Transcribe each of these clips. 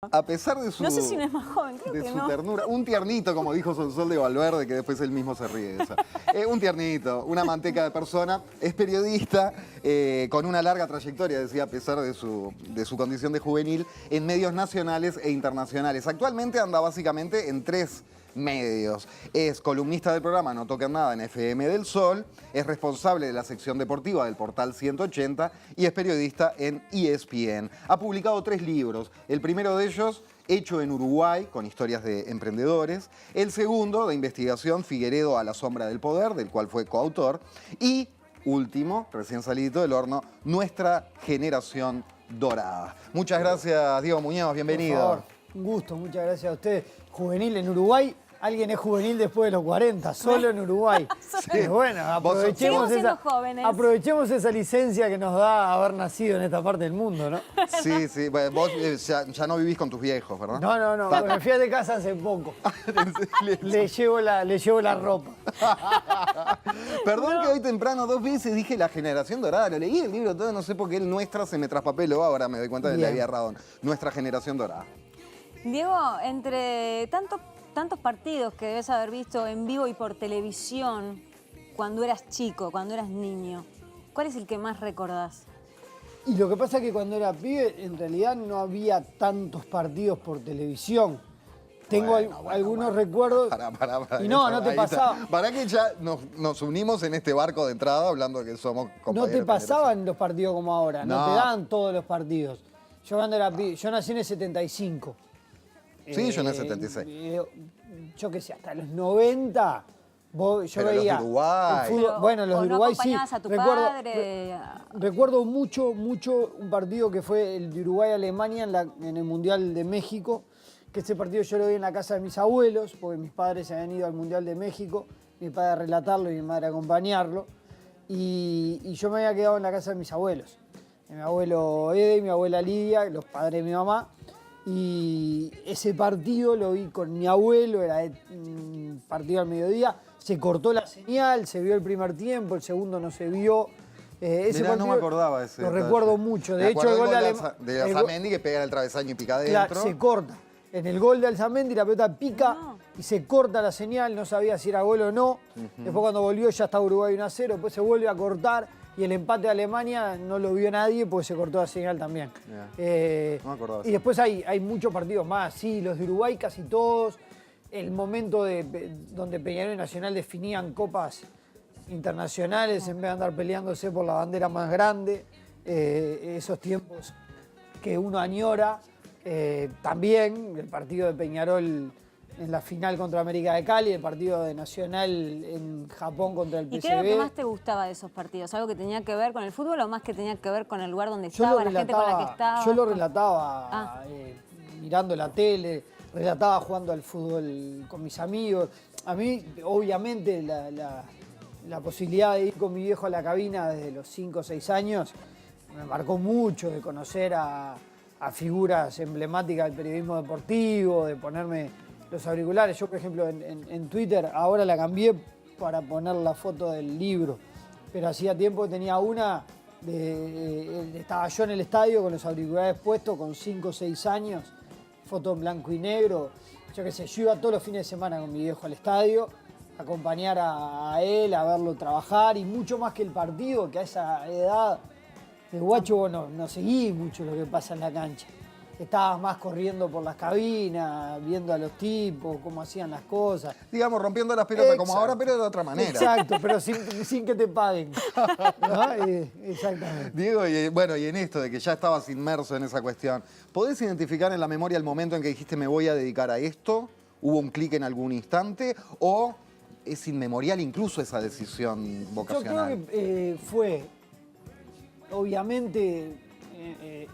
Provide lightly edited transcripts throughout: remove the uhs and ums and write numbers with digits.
A pesar de su, No sé si no es más joven, creo de que su no. ternura, un tiernito, como dijo Sonsol de Valverde, que después él mismo se ríe de eso. Un tiernito, una manteca de persona, es periodista, con una larga trayectoria, decía, a pesar de su condición de juvenil, en medios nacionales e internacionales. Actualmente anda básicamente en 3 medios. Es columnista del programa No Toquen Nada en FM del Sol, es responsable de la sección deportiva del portal 180 y es periodista en ESPN. Ha publicado 3 libros. El primero de ellos, Hecho en Uruguay, con historias de emprendedores. El segundo, de investigación, Figueredo a la sombra del poder, del cual fue coautor. Y último, recién salidito del horno, Nuestra generación dorada. Muchas gracias, Diego Muñoz, bienvenido. Por favor, un gusto, muchas gracias a usted. Juvenil en Uruguay. Alguien es juvenil después de los 40, solo en Uruguay. Sí. Bueno, aprovechemos esa licencia que nos da haber nacido en esta parte del mundo, ¿no? Sí, sí. Bueno, vos ya no vivís con tus viejos, ¿verdad? No. Me fui de casa hace poco. Le llevo la ropa. Perdón que hoy temprano 2 veces dije La generación dorada. Lo leí el libro todo, no sé por qué el Nuestra se me traspapeló. Ahora me doy cuenta de que le había errado. Nuestra generación dorada. Diego, entre tantos partidos que debes haber visto en vivo y por televisión cuando eras chico, cuando eras niño, ¿cuál es el que más recordás? Y lo que pasa es que cuando era pibe, en realidad no había tantos partidos por televisión. Tengo algunos recuerdos. Y no te pasaba. Para que ya nos unimos en este barco de entrada hablando de que somos compañeros. No te pasaban los partidos como ahora, no te daban todos los partidos. Yo cuando era pibe, yo nací en el 75. Sí, yo en el 76. Yo qué sé, hasta los 90, yo pero veía los de Uruguay. el fútbol. Bueno, los de Uruguay sí. A tu padre. Recuerdo mucho un partido que fue el de Uruguay-Alemania en el Mundial de México, que ese partido yo lo vi en la casa de mis abuelos, porque mis padres se habían ido al Mundial de México, mi padre a relatarlo y mi madre a acompañarlo, y yo me había quedado en la casa de mis abuelos. Mi abuelo Ede y mi abuela Lidia, los padres de mi mamá. Y ese partido lo vi con mi abuelo, era un partido al mediodía, se cortó la señal, se vio el primer tiempo, el segundo no se vio. Ese Mirá, no me acordaba ese. Lo recuerdo mucho. De hecho, el gol de Alzamendi que pega en el travesaño y pica adentro. Claro, se corta. En el gol de Alzamendi la pelota pica y se corta la señal, no sabía si era gol o no. Después cuando volvió ya estaba Uruguay 1-0, después se vuelve a cortar. Y el empate de Alemania no lo vio nadie porque se cortó la señal también. No me acordaba. Y después hay muchos partidos más. Sí, los de Uruguay casi todos. El momento donde Peñarol y Nacional definían copas internacionales en vez de andar peleándose por la bandera más grande. Esos tiempos que uno añora. También el partido de Peñarol en la final contra América de Cali, el partido de Nacional en Japón contra el PSV. ¿Y qué era lo que más te gustaba de esos partidos? ¿Algo que tenía que ver con el fútbol o más que tenía que ver con el lugar donde estaba, la gente con la que estaba? Yo lo relataba mirando la tele, relataba jugando al fútbol con mis amigos. A mí, obviamente, la posibilidad de ir con mi viejo a la cabina desde los 5 o 6 años me marcó mucho, de conocer a figuras emblemáticas del periodismo deportivo, de ponerme los auriculares. Yo, por ejemplo, en Twitter ahora la cambié para poner la foto del libro, pero hacía tiempo que tenía una, estaba yo en el estadio con los auriculares puestos con 5 o 6 años, foto en blanco y negro. Yo qué sé, yo iba todos los fines de semana con mi viejo al estadio, a acompañar a él, a verlo trabajar, y mucho más que el partido, que a esa edad de guacho vos no seguí mucho lo que pasa en la cancha. Estabas más corriendo por las cabinas, viendo a los tipos, cómo hacían las cosas. Digamos, rompiendo las pelotas como ahora, pero de otra manera. Exacto, pero sin que te paguen. ¿No? Exactamente. Diego, y en esto de que ya estabas inmerso en esa cuestión, ¿podés identificar en la memoria el momento en que dijiste me voy a dedicar a esto? ¿Hubo un clic en algún instante? ¿O es inmemorial incluso esa decisión vocacional? Yo creo que fue, obviamente,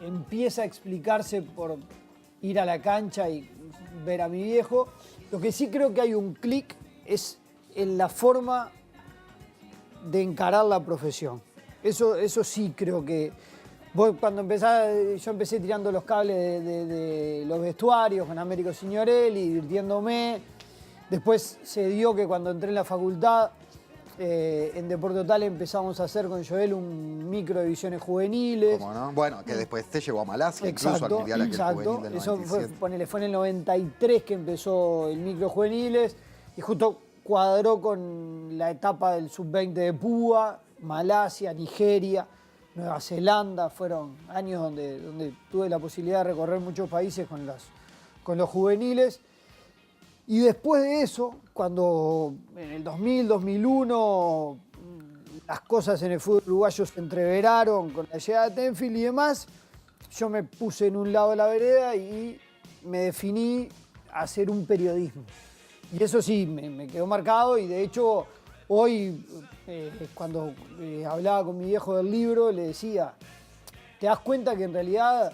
empieza a explicarse por ir a la cancha y ver a mi viejo. Lo que sí creo que hay un clic es en la forma de encarar la profesión. Eso sí creo que... Vos cuando yo empecé tirando los cables de los vestuarios con Américo Signorelli, divirtiéndome. Después se dio que cuando entré en la facultad En Deporte Total empezamos a hacer con Joel un micro de divisiones juveniles. ¿Cómo no? Bueno, que después te llevó a Malasia, incluso al Mundial aquel juvenil del 97. Eso fue en el 93 que empezó el micro juveniles y justo cuadró con la etapa del sub-20 de Púa, Malasia, Nigeria, Nueva Zelanda. Fueron años donde tuve la posibilidad de recorrer muchos países con los juveniles. Y después de eso, cuando en el 2000, 2001, las cosas en el fútbol uruguayo se entreveraron con la llegada de Tenfield y demás, yo me puse en un lado de la vereda y me definí a hacer un periodismo. Y eso sí, me quedó marcado y de hecho hoy, cuando hablaba con mi viejo del libro, le decía, te das cuenta que en realidad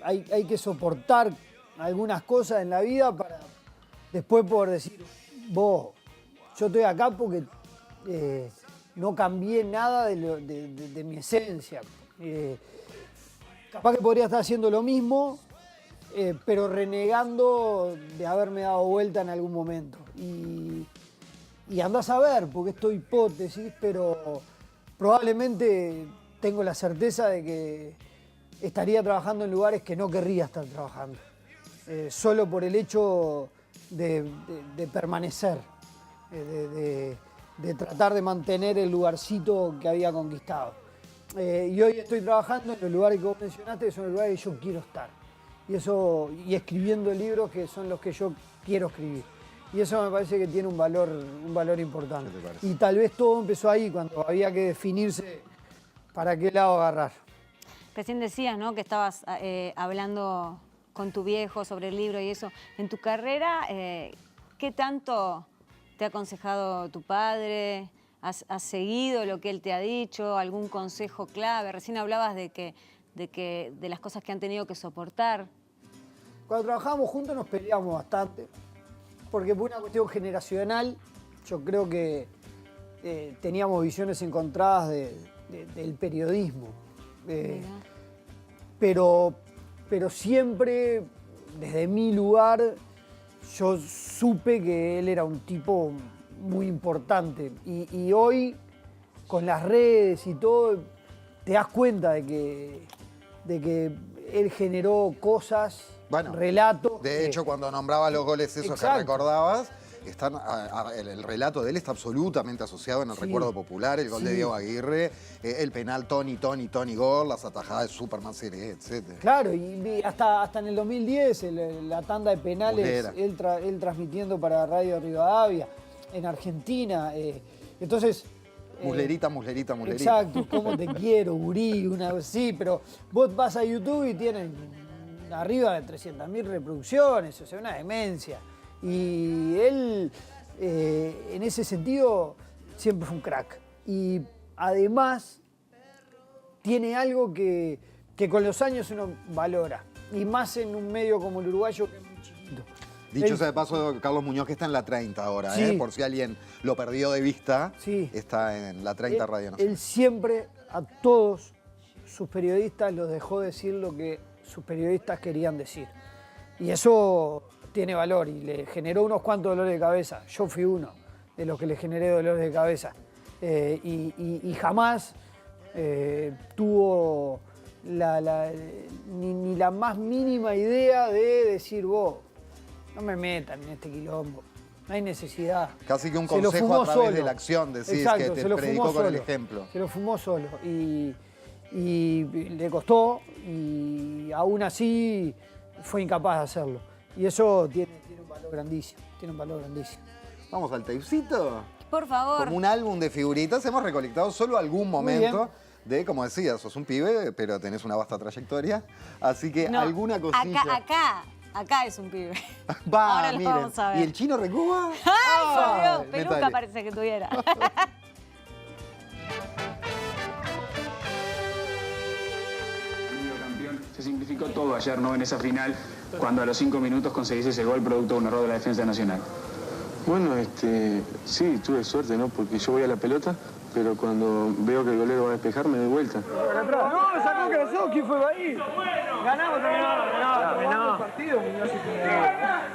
hay que soportar algunas cosas en la vida para después poder decir, yo estoy acá porque no cambié nada de mi esencia. Capaz que podría estar haciendo lo mismo, pero renegando de haberme dado vuelta en algún momento. Y andás a ver, porque esto es hipótesis, pero probablemente tengo la certeza de que estaría trabajando en lugares que no querría estar trabajando. Solo por el hecho de permanecer, de tratar de mantener el lugarcito que había conquistado. Y hoy estoy trabajando en los lugares que vos mencionaste, que son los lugares que yo quiero estar. Y escribiendo libros que son los que yo quiero escribir. Y eso me parece que tiene un valor importante. ¿Qué te parece? Y tal vez todo empezó ahí, cuando había que definirse para qué lado agarrar. Recién decías, ¿no?, que estabas hablando con tu viejo sobre el libro y eso. En tu carrera, ¿qué tanto te ha aconsejado tu padre? ¿Has seguido lo que él te ha dicho? ¿Algún consejo clave? Recién hablabas de las cosas que han tenido que soportar. Cuando trabajábamos juntos nos peleábamos bastante, porque por una cuestión generacional, yo creo que teníamos visiones encontradas del periodismo. Pero siempre, desde mi lugar, yo supe que él era un tipo muy importante. Y hoy, con las redes y todo, te das cuenta de que él generó cosas, relatos. De hecho, cuando nombraba los goles esos Exacto. que recordabas, el relato de él está absolutamente asociado en el recuerdo popular, el gol de Diego Aguirre, el penal Tony Gol, las atajadas de Superman Seré, etc. Claro, y hasta en el 2010, la tanda de penales, él transmitiendo para Radio Rivadavia, en Argentina. Entonces... Muslerita. Exacto, cómo te quiero, gurí, sí, pero vos vas a YouTube y tienen arriba de 300.000 reproducciones, o sea, una demencia. Y él, en ese sentido, siempre fue un crack. Y además, tiene algo que con los años uno valora. Y más en un medio como el uruguayo, que es muy chiquito. Dicho sea de paso, Carlos Muñoz, que está en la 30 ahora, por si alguien lo perdió de vista, está en la 30 Radio Nacional. Él siempre a todos sus periodistas los dejó decir lo que sus periodistas querían decir. Y eso tiene valor y le generó unos cuantos dolores de cabeza. Yo fui uno de los que le generé dolores de cabeza. Y jamás tuvo ni la más mínima idea de decir, vos, no me metan en este quilombo, no hay necesidad. Casi que un consejo a través de la acción, decís. Exacto, que te predicó con el ejemplo. Se lo fumó solo y le costó y aún así fue incapaz de hacerlo. Y eso tiene un valor grandísimo, Vamos al tapecito. Por favor. Como un álbum de figuritas, hemos recolectado solo algún momento de, como decías, sos un pibe, pero tenés una vasta trayectoria. Así que alguna cosilla. Acá es un pibe. Va, ahora lo vamos a ver. ¿Y el chino Recuba? ¡Ay, por Dios! Peluca parece que tuviera. Se simplificó todo ayer, ¿no? En esa final, cuando a los 5 minutos conseguís ese gol producto de un error de la defensa nacional. Bueno, sí, tuve suerte, ¿no? Porque yo voy a la pelota, pero cuando veo que el golero va a despejar, me doy vuelta. No, sacó Krasowski, fue ahí. Ganamos, terminamos el partido.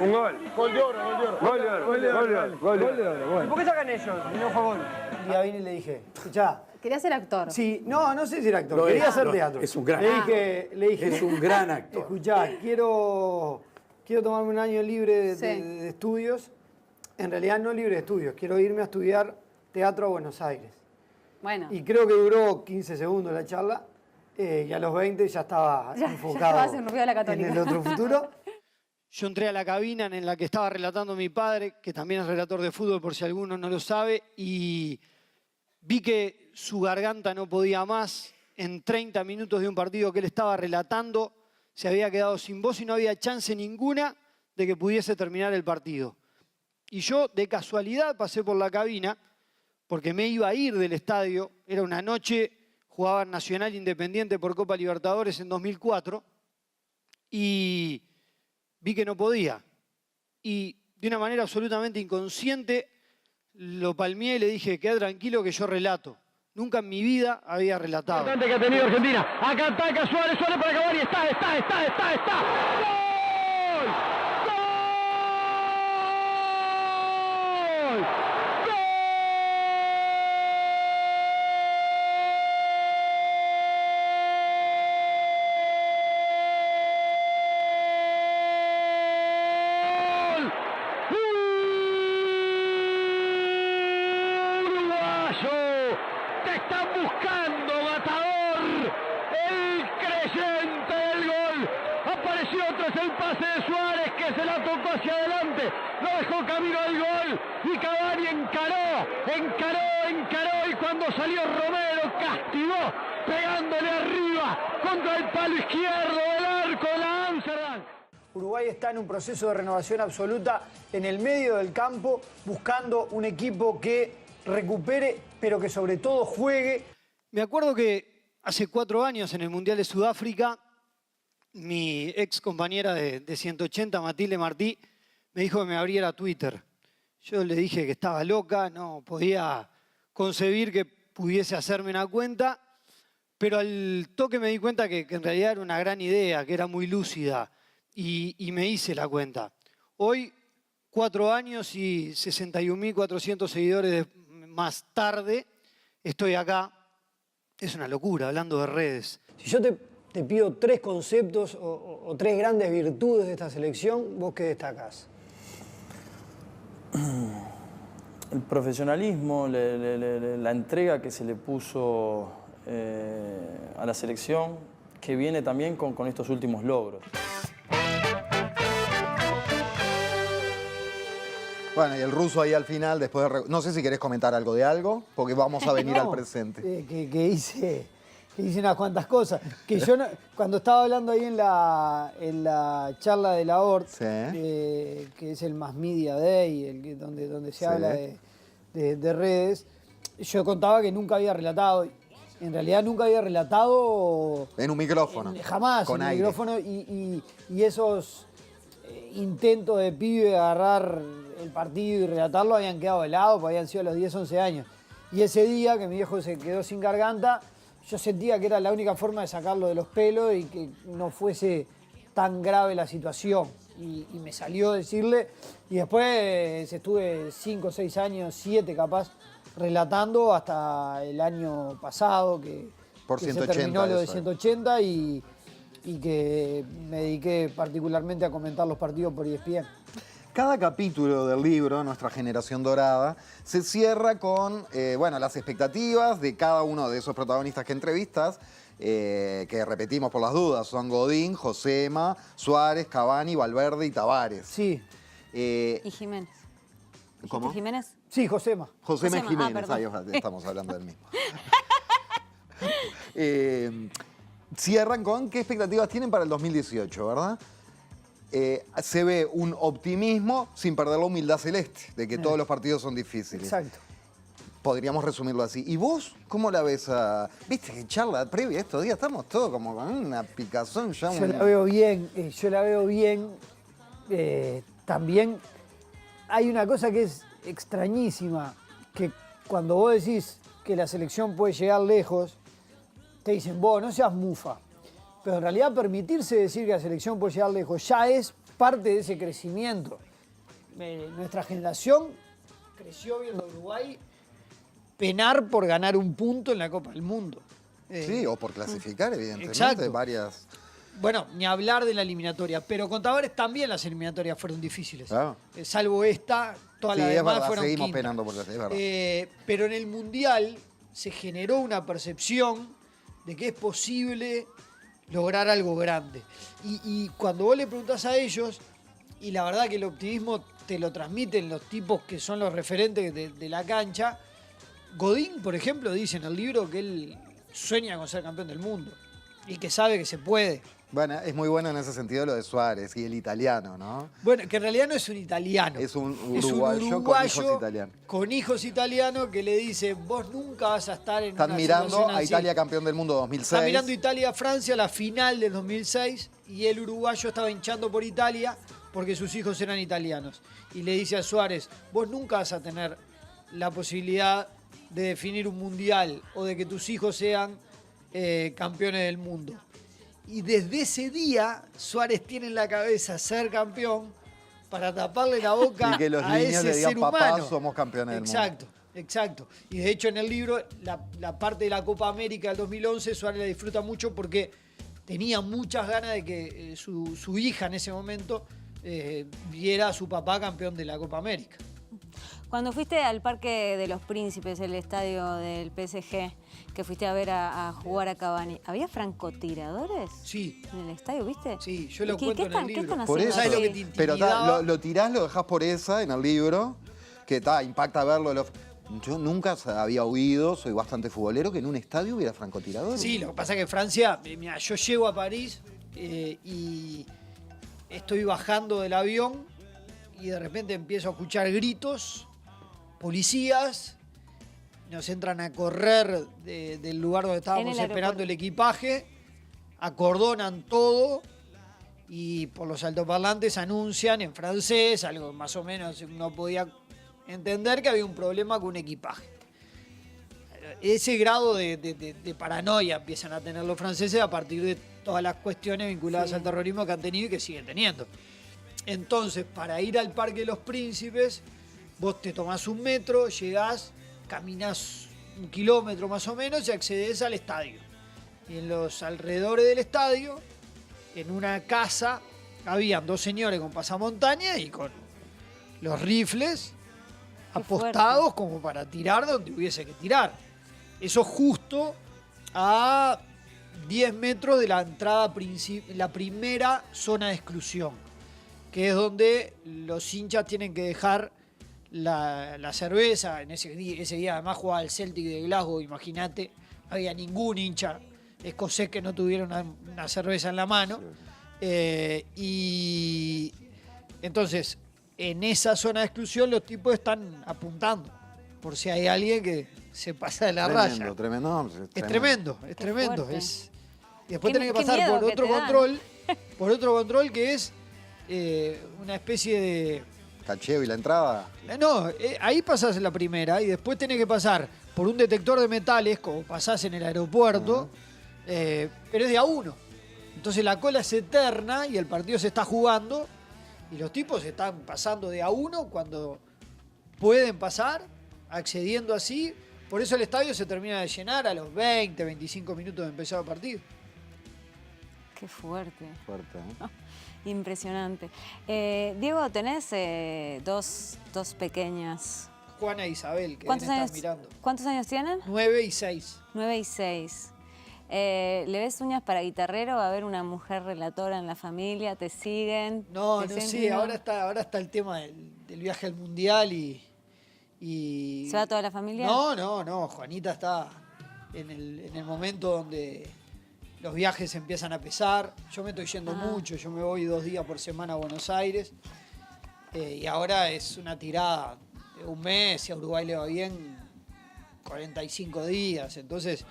Un gol. Gol de oro, gol de oro. Gol de oro, gol de oro. Gol de oro, bueno. ¿Por qué sacan ellos y no fue gol? Un día vine y le dije, escuchá. Quería ser actor. Sí, no sé si era actor, Lo quería es, hacer lo- teatro. es un gran Le dije, Es un gran actor. escuchá, quiero tomarme un año libre Sí. de estudios. En realidad no libre de estudios, quiero irme a estudiar teatro a Buenos Aires. Bueno, Y creo que duró 15 segundos la charla y a los 20 ya estaba Ya enfocado estaba haciendo un ruido a la Católica. en el otro futuro. Yo entré a la cabina en la que estaba relatando mi padre, que también es relator de fútbol por si alguno no lo sabe, y vi que su garganta no podía más. En 30 minutos de un partido que él estaba relatando, se había quedado sin voz y no había chance ninguna de que pudiese terminar el partido. Y yo, de casualidad, pasé por la cabina porque me iba a ir del estadio. Era una noche, jugaba Nacional Independiente por Copa Libertadores en 2004 y vi que no podía. Y de una manera absolutamente inconsciente lo palmeé y le dije, queda tranquilo que yo relato. Nunca en mi vida había relatado. Importante que ha tenido Argentina. Acá ataca Suárez para acabar y está. ¡Gol! Uruguayo, te están buscando, Matador, el creyente del gol. Apareció tras el pase de Suárez, que se la tocó hacia adelante, lo dejó camino al gol y Cavani encaró y cuando salió Romero castigó, pegándole arriba contra el palo izquierdo del arco de la Amsterdam. Uruguay está en un proceso de renovación absoluta en el medio del campo, buscando un equipo que recupere, pero que sobre todo juegue. Me acuerdo que hace 4 años en el Mundial de Sudáfrica, mi ex compañera de 180, Matilde Martí, me dijo que me abriera Twitter. Yo le dije que estaba loca, no podía concebir que pudiese hacerme una cuenta, pero al toque me di cuenta que en realidad era una gran idea, que era muy lúcida, y me hice la cuenta. Hoy, 4 años y 61.400 seguidores más tarde, estoy acá. Es una locura, hablando de redes. Si yo te pido 3 conceptos o 3 grandes virtudes de esta selección, ¿vos qué destacás? El profesionalismo, la entrega que se le puso a la selección, que viene también con estos últimos logros. Bueno, y el ruso ahí al final, después de... No sé si querés comentar algo de algo, porque vamos a venir al presente. Que hice unas cuantas cosas. Que yo, cuando estaba hablando ahí en la charla de la ORT, Sí. que es el Mass Media Day, donde se Sí. habla de redes, yo contaba que nunca había relatado. En realidad nunca había relatado... En un micrófono. Jamás, con en un aire. micrófono. Y esos intentos de pibe de agarrar el partido y relatarlo habían quedado de lado, porque habían sido a los 10, 11 años. Y ese día que mi viejo se quedó sin garganta, yo sentía que era la única forma de sacarlo de los pelos y que no fuese tan grave la situación. Y me salió decirle, y después estuve 5, 6 años, 7 capaz, relatando hasta el año pasado, que se 180 terminó lo de eso. 180 y que me dediqué particularmente a comentar los partidos por ESPN. Cada capítulo del libro, Nuestra Generación Dorada, se cierra con bueno, las expectativas de cada uno de esos protagonistas que entrevistas, que repetimos por las dudas, son Godín, Josema, Suárez, Cavani, Valverde y Tavares. Sí, Y Jiménez. ¿Cómo? ¿Dijiste Jiménez? sí, Josema. Josema Josema, Jiménez, perdón. ahí estamos hablando del mismo. Cierran con qué expectativas tienen para el 2018, ¿verdad? Se ve un optimismo sin perder la humildad celeste, de que todos los partidos son difíciles. Exacto. Podríamos resumirlo así. ¿Y vos cómo la ves a...? Viste que charla previa estos días, estamos todos como con una picazón ya. Yo la veo bien, también hay una cosa que es extrañísima, que cuando vos decís que la selección puede llegar lejos, te dicen, vos no seas mufa. pero en realidad permitirse decir que la selección puede llegar lejos ya es parte de ese crecimiento. Nuestra generación creció viendo a Uruguay penar por ganar un punto en la Copa del Mundo. Sí, o por clasificar, evidentemente, exacto. varias... Bueno, ni hablar de la eliminatoria, pero con Tavares también las eliminatorias fueron difíciles. Claro. Salvo esta, todas Sí, las es demás verdad, fueron seguimos quintas. penando por la... Es verdad. Pero en el Mundial se generó una percepción de que es posible lograr algo grande. Y cuando vos le preguntás a ellos, y la verdad que el optimismo te lo transmiten los tipos que son los referentes de la cancha, Godín, por ejemplo, dice en el libro que él sueña con ser campeón del mundo y que sabe que se puede. Bueno, es muy bueno en ese sentido lo de Suárez y el italiano, ¿no? Bueno, que en realidad no es un italiano. Es un Es un uruguayo con hijos italianos. con hijos italianos que le dice, vos nunca vas a estar en Están una mirando situación a así". Italia campeón del mundo 2006. Está mirando Italia-Francia, la final del 2006, y el uruguayo estaba hinchando por Italia porque sus hijos eran italianos. Y le dice a Suárez, vos nunca vas a tener la posibilidad de definir un mundial o de que tus hijos sean campeones del mundo. Y desde ese día, Suárez tiene en la cabeza ser campeón para taparle la boca Y que los a niños ese le digan, ser papá, humano. somos campeones del mundo. Exacto, exacto. Y de hecho en el libro, la parte de la Copa América del 2011, Suárez la disfruta mucho porque tenía muchas ganas de que su hija en ese momento viera a su papá campeón de la Copa América. Cuando fuiste al Parque de los Príncipes, el estadio del PSG, que fuiste a ver a jugar a Cavani, ¿había francotiradores? Sí. ¿En el estadio, viste? Sí, yo lo ¿Qué cuento en el están- libro. ¿Qué están Por haciendo eso, ¿Sabes lo que así? te pero intimidaba? lo tirás, lo dejás por esa en el libro, que impacta verlo. Yo nunca había oído, soy bastante futbolero, que en un estadio hubiera francotiradores. Sí, lo que pasa es que Francia, mira, yo llego a París y estoy bajando del avión y de repente empiezo a escuchar gritos, policías, nos entran a correr del lugar donde estábamos En el esperando aeropuerto. el equipaje, acordonan todo y por los altoparlantes anuncian en francés, algo más o menos uno podía entender que había un problema con un equipaje. Ese grado de paranoia empiezan a tener los franceses a partir de todas las cuestiones vinculadas al terrorismo que han tenido y que siguen teniendo. Entonces, para ir al Parque de los Príncipes, vos te tomás un metro, llegás, caminás 1 kilómetro más o menos y accedes al estadio. Y en los alrededores del estadio, en una casa, habían 2 señores con pasamontañas y con los rifles Qué apostados fuerte. como para tirar donde hubiese que tirar. Eso justo a 10 metros de la entrada, la primera zona de exclusión, que es donde los hinchas tienen que dejar la cerveza. En ese día además jugaba el Celtic de Glasgow, imagínate, no había ningún hincha escocés que no tuviera una cerveza en la mano. Y entonces, en esa zona de exclusión los tipos están apuntando por si hay alguien que se pasa de la raya. Tremendo. Es tremendo, es Qué tremendo. fuerte. Y después Qué- tenés que qué pasar miedo por que otro te dan. control, por otro control que es una especie de... Cacheo y la entrada. No, ahí pasás la primera y después tenés que pasar por un detector de metales, como pasás en el aeropuerto, pero es de a uno. Entonces la cola es eterna y el partido se está jugando y los tipos están pasando de a uno cuando pueden pasar, accediendo así. Por eso el estadio se termina de llenar a los 20, 25 minutos de empezar el partido. Qué fuerte. Fuerte, ¿eh? Impresionante. Diego, tenés dos pequeñas. Juana e Isabel, que ¿Cuántos están años, mirando. ¿Cuántos años tienen? 9 y 6. 9 y 6. ¿Le ves uñas para guitarrero? ¿Va a haber una mujer relatora en la familia? ¿Te siguen? No, ¿Te no siguen? sé, ahora está el tema del viaje al Mundial y... ¿Se va toda la familia? No, Juanita está en el momento donde los viajes empiezan a pesar. Yo me estoy yendo mucho, yo me voy 2 días por semana a Buenos Aires y ahora es una tirada de 1 mes, si a Uruguay le va bien, 45 días. Entonces,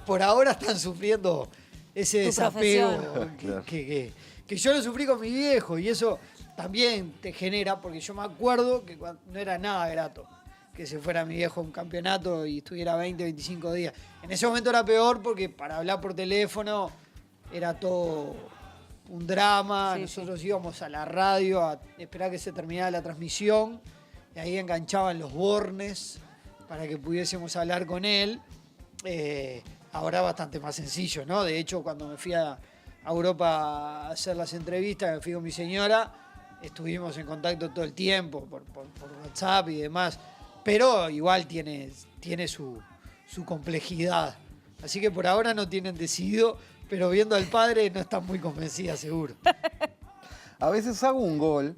por ahora están sufriendo ese Tu desapego profesión. Claro. que yo lo sufrí con mi viejo y eso también te genera, porque yo me acuerdo que no era nada grato que se fuera mi viejo a un campeonato y estuviera 20, 25 días. En ese momento era peor porque para hablar por teléfono era todo un drama. Sí, Nosotros íbamos a la radio a esperar que se terminara la transmisión y ahí enganchaban los bornes para que pudiésemos hablar con él. Ahora bastante más sencillo, ¿no? De hecho, cuando me fui a Europa a hacer las entrevistas, me fui con mi señora, estuvimos en contacto todo el tiempo por WhatsApp y demás, pero igual tiene su complejidad. Así que por ahora no tienen decidido, pero viendo al padre no están muy convencidas, seguro. A veces hago un gol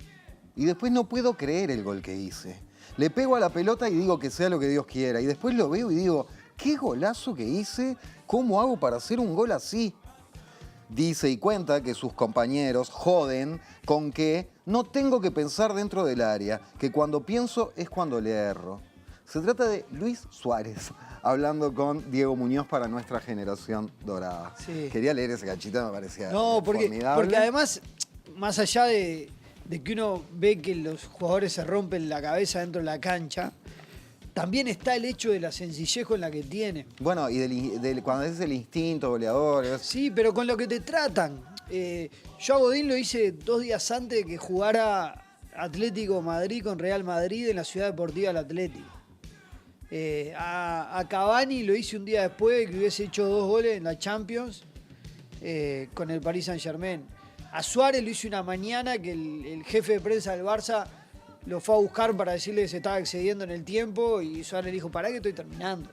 y después no puedo creer el gol que hice. Le pego a la pelota y digo que sea lo que Dios quiera. Y después lo veo y digo, qué golazo que hice, ¿cómo hago para hacer un gol así? Dice y cuenta que sus compañeros joden con que no tengo que pensar dentro del área, que cuando pienso es cuando le erro. Se trata de Luis Suárez, hablando con Diego Muñoz para nuestra generación dorada. Sí. Quería leer ese cachito, me parecía No, formidable. porque además, más allá de que uno ve que los jugadores se rompen la cabeza dentro de la cancha, también está el hecho de la sencillez con la que tienen. Bueno, y cuando es el instinto goleador. Sí, pero con lo que te tratan. Yo a Godín lo hice 2 días antes de que jugara Atlético Madrid con Real Madrid en la Ciudad Deportiva del Atlético. A Cavani lo hice un día después de que hubiese hecho 2 goles en la Champions con el Paris Saint-Germain. A Suárez lo hice una mañana que el jefe de prensa del Barça lo fue a buscar para decirle que se estaba excediendo en el tiempo y Suárez le dijo, pará que estoy terminando.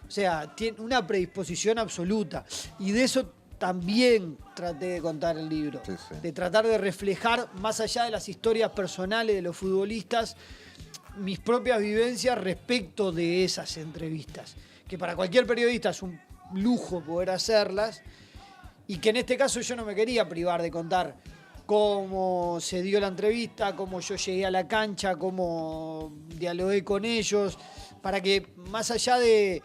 O sea, tiene una predisposición absoluta. Y de eso también traté de contar el libro. Sí, sí. De tratar de reflejar, más allá de las historias personales de los futbolistas, mis propias vivencias respecto de esas entrevistas. Que para cualquier periodista es un lujo poder hacerlas. Y que en este caso yo no me quería privar de contar cómo se dio la entrevista, cómo yo llegué a la cancha, cómo dialogué con ellos, para que más allá de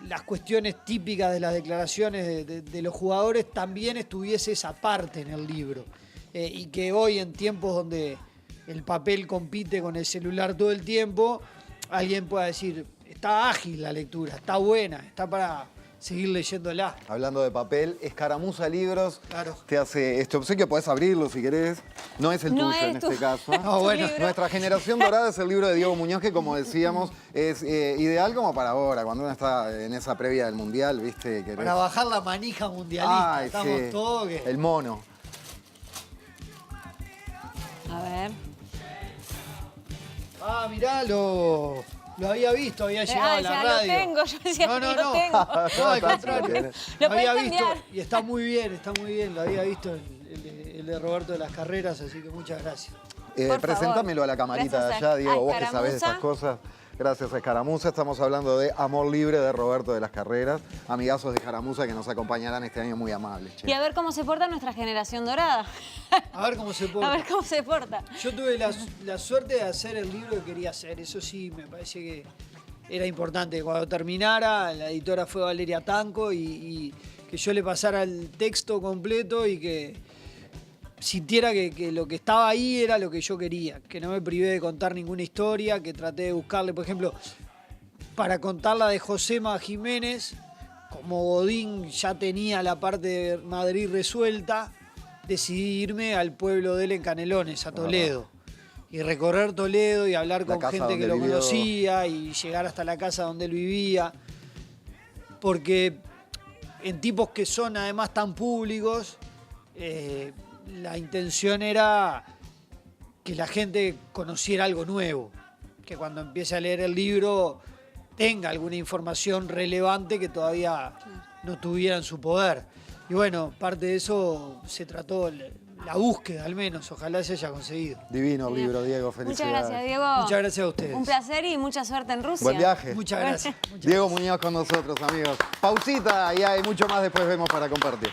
las cuestiones típicas de las declaraciones de los jugadores, también estuviese esa parte en el libro. Y que hoy, en tiempos donde el papel compite con el celular todo el tiempo, alguien pueda decir, está ágil la lectura, está buena, está para seguir leyéndola. Hablando de papel, Escaramuza Libros Claro. te hace este obsequio, podés abrirlo si querés. No es el No tuyo es en tu- este caso. No, bueno. libro. Nuestra generación dorada es el libro de Diego Muñoz, que como decíamos, es ideal como para ahora, cuando uno está en esa previa del Mundial, ¿viste? Querés- Para bajar la manija mundialista. Ay, Estamos sí. todos que... El mono. A ver. Ah, mirá, lo había visto, había llegado a la ya radio. lo tengo, yo decía, no, lo no. tengo. No, al Está, contrario. si querés. Lo Lo había podés visto cambiar. y está muy bien, lo había visto el de Roberto de las Carreras, así que muchas gracias. Por Preséntamelo favor. a la camarita de Gracias allá, a Diego, vos que sabés de Escaramuza. estas cosas. Gracias a Escaramuza. Estamos hablando de Amor Libre de Roberto de las Carreras. Amigazos de Escaramuza que nos acompañarán este año muy amables. che. Y a ver cómo se porta nuestra generación dorada. A ver cómo se pone. A ver cómo se porta. Yo tuve la suerte de hacer el libro que quería hacer, eso sí, me parece que era importante. Cuando terminara, la editora fue Valeria Tanco y que yo le pasara el texto completo y que sintiera que lo que estaba ahí era lo que yo quería, que no me privé de contar ninguna historia, que traté de buscarle, por ejemplo, para contar la de Josema Jiménez, como Godín ya tenía la parte de Madrid resuelta, decidí irme al pueblo de él en Canelones, a Toledo. Y recorrer Toledo y hablar La con casa gente donde que lo vivió. conocía y llegar hasta la casa donde él vivía. Porque en tipos que son además tan públicos, la intención era que la gente conociera algo nuevo. Que cuando empiece a leer el libro tenga alguna información relevante que todavía no tuviera en su poder. Y bueno, parte de eso se trató la búsqueda, al menos. Ojalá se haya conseguido. Divino el Bien. libro, Diego. Muchas Felicidades. gracias, Diego. Muchas gracias a ustedes. Un placer y mucha suerte en Rusia. Buen viaje. Muchas gracias. Diego Muñoz con nosotros, amigos. Pausita y hay mucho más después vemos para compartir.